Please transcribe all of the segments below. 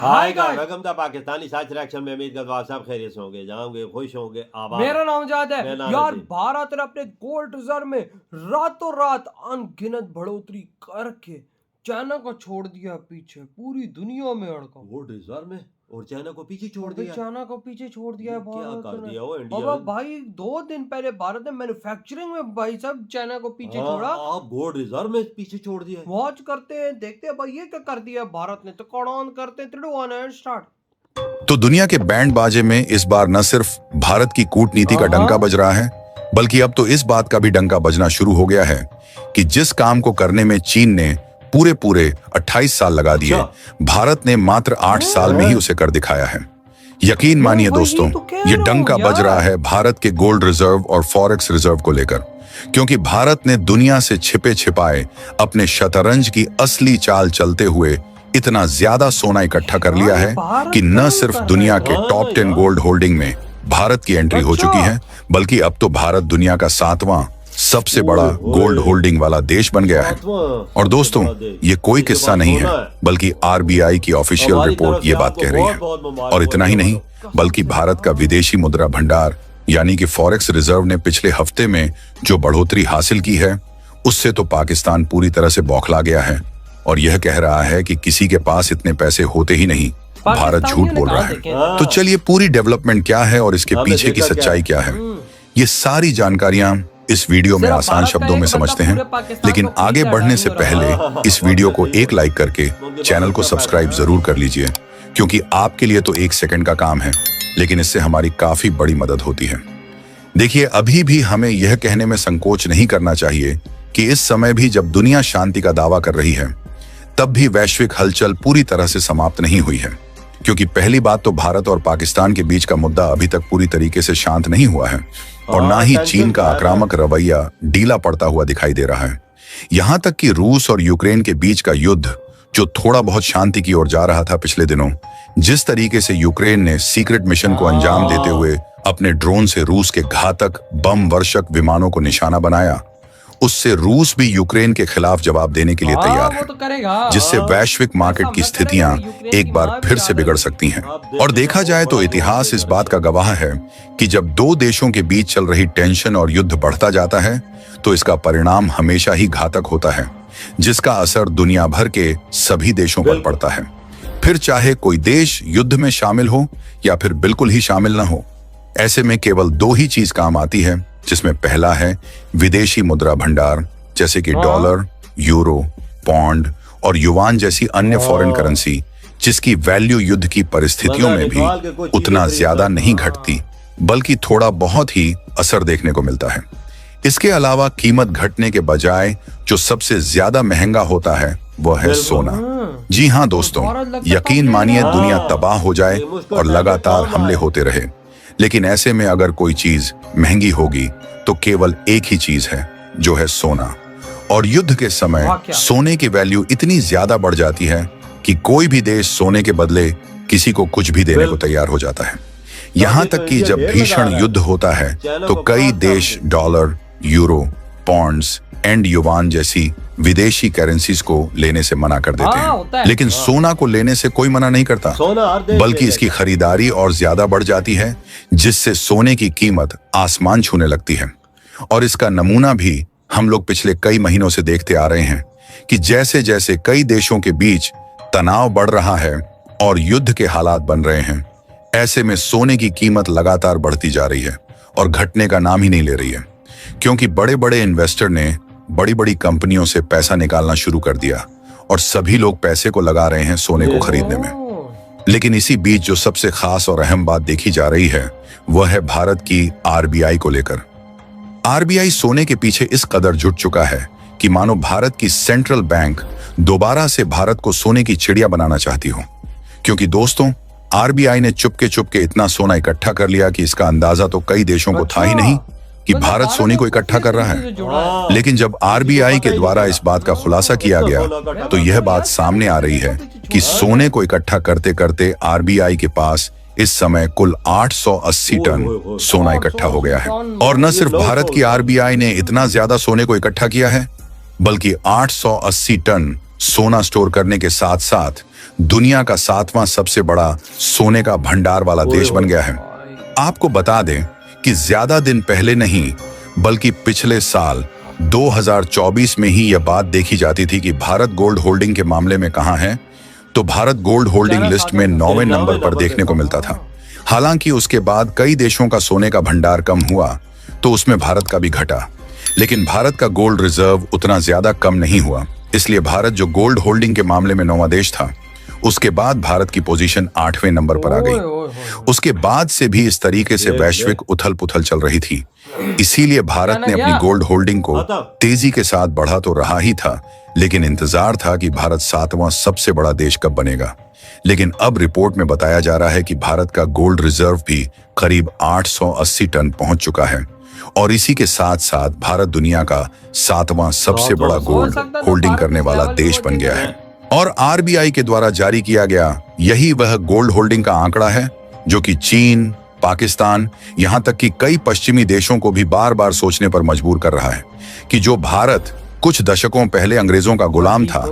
Hi guys, welcome to Pakistani science reaction में। उम्मीद करता हूं आप सब खैरियत से होंगे, जहां होंगे खुश होंगे, आबाद। मेरा नाम जाद है। मेरा नाम यार नजीब। भारत ने अपने गोल्ड रिजर्व में रातों रात अनगिनत बढ़ोतरी करके चाइना को छोड़ दिया पीछे, पूरी दुनिया में अड़का। गोल्ड रिजर्व में और चाइना को पीछे छोड़ दिया। चाइना को पीछे छोड़ दिया है क्या भारत कर ने। दिया वो इंडिया अब ने? भाई 2 दिन पहले भारत ने मैन्युफैक्चरिंग में भाई साहब चाइना को पीछे छोड़ा। आप गोल्ड रिजर्व में पीछे छोड़ दिया है। वॉच करते हैं, देखते हैं भाई ये क्या कर दिया भारत ने। तो कौन करते हैं 3 2 1 एंड स्टार्ट। तो दुनिया के बैंड बाजे में इस बार न सिर्फ भारत की कूटनीति का डंका बज रहा है, बल्कि अब तो इस बात का भी डंका बजना शुरू हो गया है कि जिस काम को करने में चीन ने पूरे 28 साल लगा दिए, भारत ने मात्र 8 साल में ही उसे कर दिखाया है। यकीन मानिए दोस्तों, ये डंका बज रहा है भारत के गोल्ड रिजर्व और फॉरेक्स रिजर्व को लेकर, क्योंकि भारत ने दुनिया से छिपे छिपाए अपने शतरंज की असली चाल चलते हुए इतना ज्यादा सोना इकट्ठा कर लिया है कि न सिर्फ दुनिया के टॉप 10 गोल्ड होल्डिंग में भारत की एंट्री हो चुकी है, बल्कि अब तो भारत दुनिया का 7वां सबसे बड़ा गोल्ड होल्डिंग वाला देश बन गया है। और दोस्तों, ये कोई किस्सा नहीं है, बल्कि आरबीआई की ऑफिशियल रिपोर्ट ये बात कह रही है। और इतना ही नहीं, बल्कि भारत का विदेशी मुद्रा भंडार यानी कि फॉरेक्स रिजर्व ने पिछले हफ्ते में जो बढ़ोतरी हासिल की है, उससे तो पाकिस्तान पूरी तरह से बौखला गया है और यह कह रहा है कि किसी के पास इतने पैसे होते ही नहीं, भारत झूठ बोल रहा है। तो चलिए, पूरी डेवलपमेंट क्या है और इसके पीछे की सच्चाई क्या है, ये सारी जानकारियां इस वीडियो में आसान शब्दों में समझते हैं। लेकिन आगे बढ़ने से पहले इस वीडियो को एक लाइक करके चैनल को सब्सक्राइब जरूर कर लीजिए, क्योंकि आपके लिए तो 1 सेकंड का काम है, लेकिन इससे हमारी काफी बड़ी मदद होती है। देखिए, अभी भी हमें यह कहने में संकोच नहीं करना चाहिए कि इस समय भी जब दुनिया शांति का दावा कर रही है, तब भी वैश्विक हलचल पूरी तरह से समाप्त नहीं हुई है। क्योंकि पहली बात तो भारत और पाकिस्तान के बीच का मुद्दा अभी तक पूरी तरीके से शांत नहीं हुआ है, और ना ही चीन का आक्रामक रवैया ढीला पड़ता हुआ दिखाई दे रहा है। यहां तक कि रूस और यूक्रेन के बीच का युद्ध, जो थोड़ा बहुत शांति की ओर जा रहा था पिछले दिनों, जिस तरीके से यूक्रेन ने सीक्रेट मिशन को अंजाम देते हुए अपने ड्रोन से रूस के घातक बम वर्षक विमानों को निशाना बनाया, उससे रूस भी यूक्रेन के खिलाफ जवाब देने के लिए तैयार है, जिससे वैश्विक मार्केट की स्थितियां एक बार फिर से बिगड़ सकती हैं। और देखा जाए तो इतिहास इस बात का गवाह है कि जब 2 देशों के बीच चल रही टेंशन और युद्ध बढ़ता जाता है, तो इसका परिणाम हमेशा ही घातक होता है, जिसका असर दुनिया भर के सभी देशों पर पड़ता है। फिर चाहे कोई देश युद्ध में शामिल हो या फिर बिल्कुल ही शामिल न हो, ऐसे में केवल 2 ही चीज काम आती है, जिसमें पहला है विदेशी मुद्रा भंडार, जैसे कि डॉलर, यूरो, पौंड और युआन जैसी अन्य फॉरेन करेंसी, जिसकी वैल्यू युद्ध की परिस्थितियों में भी उतना ज्यादा नहीं घटती, बल्कि थोड़ा बहुत ही असर देखने को मिलता है। इसके अलावा कीमत घटने के बजाय जो सबसे ज्यादा महंगा होता है, वह है सोना। जी हाँ दोस्तों, यकीन मानिए, दुनिया तबाह हो जाए और लगातार हमले होते रहे, लेकिन ऐसे में अगर कोई चीज महंगी होगी तो केवल एक ही चीज है, जो है सोना। और युद्ध के समय सोने की वैल्यू इतनी ज्यादा बढ़ जाती है कि कोई भी देश सोने के बदले किसी को कुछ भी देने को तैयार हो जाता है। यहाँ तक कि जब भीषण युद्ध होता है तो कई देश dollar, euro, Pond's and yuan जैसी विदेशी करेंसीज को लेने से मना कर देते हैं, लेकिन सोना को लेने से कोई मना नहीं करता, बल्कि इसकी खरीदारी और ज्यादा बढ़ जाती है, जिससे सोने की कीमत आसमान छूने लगती है। और इसका नमूना भी हम लोग पिछले कई महीनों से देखते आ रहे हैं कि जैसे जैसे कई देशों के बीच तनाव बढ़ रहा है और युद्ध के हालात बन रहे हैं, ऐसे में सोने की कीमत लगातार बढ़ती जा रही है और घटने का नाम ही नहीं ले रही है, क्योंकि बड़े बड़े इन्वेस्टर ने बड़ी बड़ी कंपनियों से पैसा निकालना शुरू कर दिया और सभी लोग पैसे को लगा रहे हैं सोने को खरीदने में। लेकिन इसी बीच जो सबसे खास और अहम बात देखी जा रही है, वह है भारत की आरबीआई को लेकर। आरबीआई सोने के पीछे इस कदर जुट चुका है कि मानो भारत की सेंट्रल बैंक दोबारा से भारत को सोने की चिड़िया बनाना चाहती हो। क्योंकि दोस्तों, आरबीआई ने चुपके इतना सोना इकट्ठा कर लिया कि इसका अंदाजा तो कई देशों को था ही नहीं कि भारत सोने को इकट्ठा कर रहा है। लेकिन जब आरबीआई के द्वारा इस बात का खुलासा किया गया, तो यह बात सामने आ रही है कि सोने को इकट्ठा करते करते आरबीआई के पास इस समय कुल 880 टन सोना इकट्ठा हो गया है। और न सिर्फ भारत की आरबीआई ने इतना ज्यादा सोने को इकट्ठा किया है, बल्कि 880 टन सोना स्टोर करने के साथ साथ दुनिया का 7वां सबसे बड़ा सोने का भंडार वाला देश बन गया है। आपको बता दें कि ज्यादा दिन पहले नहीं बल्कि पिछले साल 2024 में ही यह बात देखी जाती थी कि भारत गोल्ड होल्डिंग के मामले में कहां है, तो भारत गोल्ड होल्डिंग लिस्ट में 9वें नंबर पर देखने को मिलता था। हालांकि उसके बाद कई देशों का सोने का भंडार कम हुआ तो उसमें भारत का भी घटा, लेकिन भारत का गोल्ड रिजर्व उतना ज्यादा कम नहीं हुआ। इसलिए भारत जो गोल्ड होल्डिंग के मामले में 9वां देश था, उसके बाद भारत की पोजीशन 8वें नंबर पर आ गई। उसके बाद से भी इस तरीके से वैश्विक उथल पुथल चल रही थी। इसीलिए भारत ने अपनी गोल्ड होल्डिंग को तेजी के साथ बढ़ा तो रहा ही था, लेकिन इंतजार था कि भारत 7वां सबसे बड़ा देश कब बनेगा। लेकिन अब रिपोर्ट में बताया जा रहा है कि भारत का गोल्ड रिजर्व भी करीब 880 टन पहुंच चुका है और इसी के साथ साथ भारत दुनिया का 7वां सबसे बड़ा गोल्ड होल्डिंग करने वाला देश बन गया है। और आरबीआई के द्वारा जारी किया गया यही वह गोल्ड होल्डिंग का आंकड़ा है जो कि चीन, पाकिस्तान, यहां तक कि कई पश्चिमी देशों को भी बार बार सोचने पर मजबूर कर रहा है कि जो भारत कुछ दशकों पहले अंग्रेजों का गुलाम था,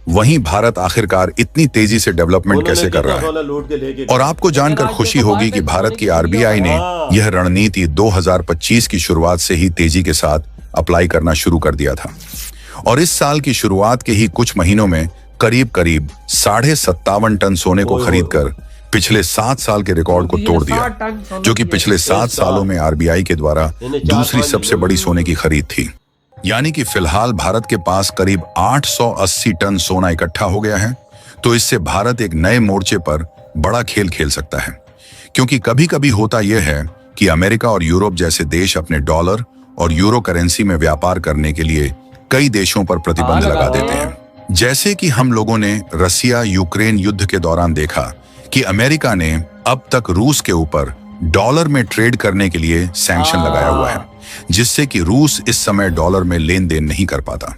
वहीं भारत आखिरकार इतनी तेजी से डेवलपमेंट कैसे कर रहा है। और आपको जानकर खुशी होगी कि भारत की आरबीआई ने यह रणनीति 2025 की शुरुआत से ही तेजी के साथ अप्लाई करना शुरू कर दिया था और इस साल की शुरुआत के ही कुछ महीनों में करीब 57.5 टन सोने को खरीदकर पिछले 7 साल के रिकॉर्ड को तोड़ दिया, जो कि पिछले 7 सालों में आरबीआई के द्वारा दूसरी सबसे बड़ी सोने की खरीद थी। यानी कि फिलहाल भारत के पास करीब 880 टन सोना इकट्ठा हो गया है। तो इससे भारत एक नए मोर्चे पर बड़ा खेल खेल सकता है, क्योंकि कभी कभी होता यह है कि अमेरिका और यूरोप जैसे देश अपने डॉलर और यूरो करेंसी में व्यापार करने के लिए कई देशों पर प्रतिबंध लगा देते हैं। जैसे कि हम लोगों ने रसिया यूक्रेन युद्ध के दौरान देखा कि अमेरिका ने अब तक रूस के ऊपर डॉलर में ट्रेड करने के लिए सैंक्शन लगाया हुआ है, जिससे कि रूस इस समय डॉलर में लेन देन नहीं कर पाता।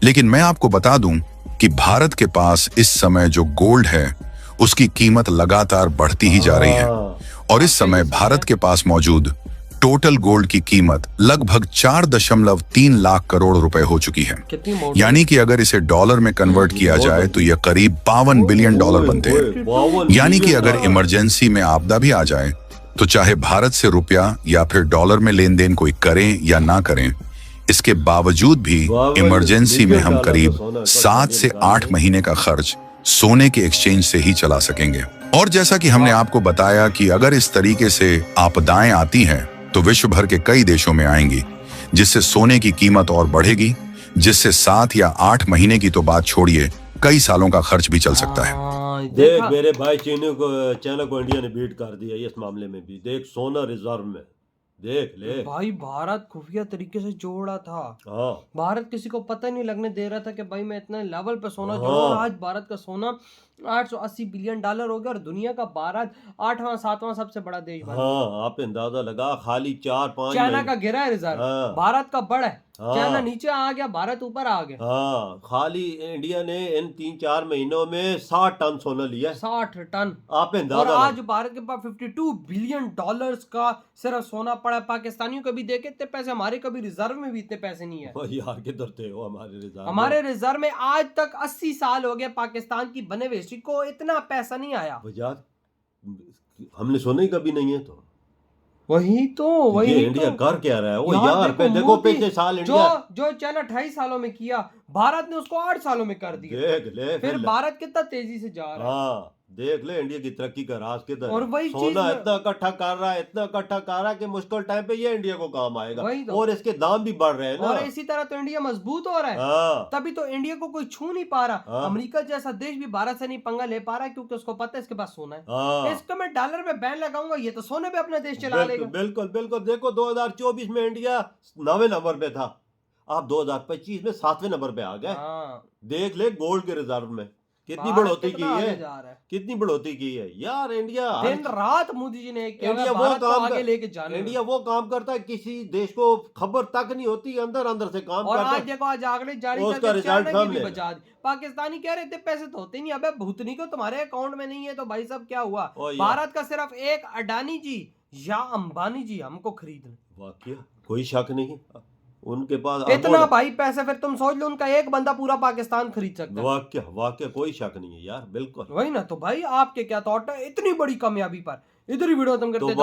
लेकिन मैं आपको बता दूं कि भारत के पास इस समय जो गोल्ड है उसकी कीमत लगातार बढ़ती ही जा रही है और इस समय भारत के पास मौजूद टोटल गोल्ड की कीमत लगभग 4.3 लाख करोड़ रुपए हो चुकी है। यानी कि अगर इसे डॉलर में कन्वर्ट किया जाए तो यह करीब 52 बिलियन डॉलर बनते हैं। यानी कि अगर इमरजेंसी में आपदा भी आ जाए तो चाहे भारत से रुपया या फिर डॉलर में लेन देन कोई करें या ना करें, इसके बावजूद भी इमरजेंसी में हम करीब 7 से 8 महीने का खर्च सोने के एक्सचेंज से ही चला सकेंगे। और जैसा कि हमने आपको बताया कि अगर इस तरीके से आपदाएं आती हैं तो विश्व भर के कई देशों में आएंगी, जिससे सोने की कीमत और बढ़ेगी, जिससे 7 या 8 महीने की तो बात छोड़िए, कई सालों का खर्च भी चल सकता है। देख मेरे भाई, चाइना को इंडिया ने बीट कर दिया इस मामले में भी। देख सोना रिजर्व में देख ले भाई, भारत खुफिया तरीके से जोड़ा था। भारत किसी को पता नहीं लगने दे रहा था कि भाई मैं इतना लेवल पे सोना जोड़ा, और आज भारत का सोना 880 बिलियन डॉलर हो गया और दुनिया का भारत 8वां 7वां सबसे बड़ा देश बन गया। आप अंदाजा लगा, खाली 4-5 चाइना का गिरा है रिजर्व, भारत का बढ़ा है। चाइना नीचे आ गया, भारत ऊपर आ गया। खाली इंडिया ने इन 3-4 महीनों में 60 टन सोना लिया। 60 टन। आप और आज भारत के पास 52 बिलियन डॉलर्स का सिर्फ सोना पड़ा है। पाकिस्तानियों को भी देखे इतने पैसे, हमारे कभी रिजर्व में भी इतने पैसे नहीं है। यार किधर थे वो हमारे रिजर्व में आज तक 80 साल हो गए पाकिस्तान की बने हुए को इतना पैसा नहीं आया। हमने सोना ही कभी नहीं है तो वही इंडिया कर क्या रहा है वो यार। देखो पिछले साल इंडिया जो चाइना 28 सालों में किया, भारत ने उसको 8 सालों में कर दिया। देख ले फिर भारत कितना तेजी से जा रहा है। देख ले इंडिया की तरक्की का राज किधर। और वही सोना इतना इकट्ठा कर रहा है, इतना इकट्ठा कर रहा है कि मुश्किल टाइम पे ये इंडिया को काम आएगा। और इसके दाम भी बढ़ रहे हैं ना। और इसी तरह तो इंडिया मजबूत हो रहा है। तभी तो इंडिया को कोई छू नहीं पा रहा। अमेरिका जैसा देश भी भारत से नहीं पंगा ले पा रहा है, क्योंकि उसको पता है इसके पास सोना है। इसको मैं डॉलर में बैन लगाऊंगा, ये तो सोने पे अपना देश चला लेगा। बिल्कुल बिल्कुल। देखो 2024 में इंडिया 9वें नंबर पे था, आप 2025 में 7वें नंबर पे आ गए। देख ले गोल्ड के रिजर्व में कितनी बढ़ोतरी की है, कितनी बढ़ोतरी की है यार। इंडिया दिन रात मोदी जी ने इंडिया वो काम आगे लेके जाने, इंडिया वो काम करता है किसी देश को खबर तक नहीं होती, अंदर अंदर से काम करता है। आज देखो, आज आंकड़े जारी करके रिजल्ट भी बचा दी। पाकिस्तानी कह रहे थे पैसे तो होते नहीं, अबे भूतनी को तुम्हारे अकाउंट में नहीं है तो भाई साहब क्या हुआ। भारत का सिर्फ एक अडानी जी या अंबानी जी हमको खरीद ले, वाकई कोई शक नहीं। उनके पास इतना भाई पैसे, फिर तुम सोच लो उनका एक बंदा पूरा पाकिस्तान खरीद सकता है। वाकया वाकया कोई शक नहीं है यार, बिल्कुल वही ना। तो भाई आपके क्या थॉट है इतनी बड़ी कामयाबी पर? इधर ही वीडियो खत्म करते हैं।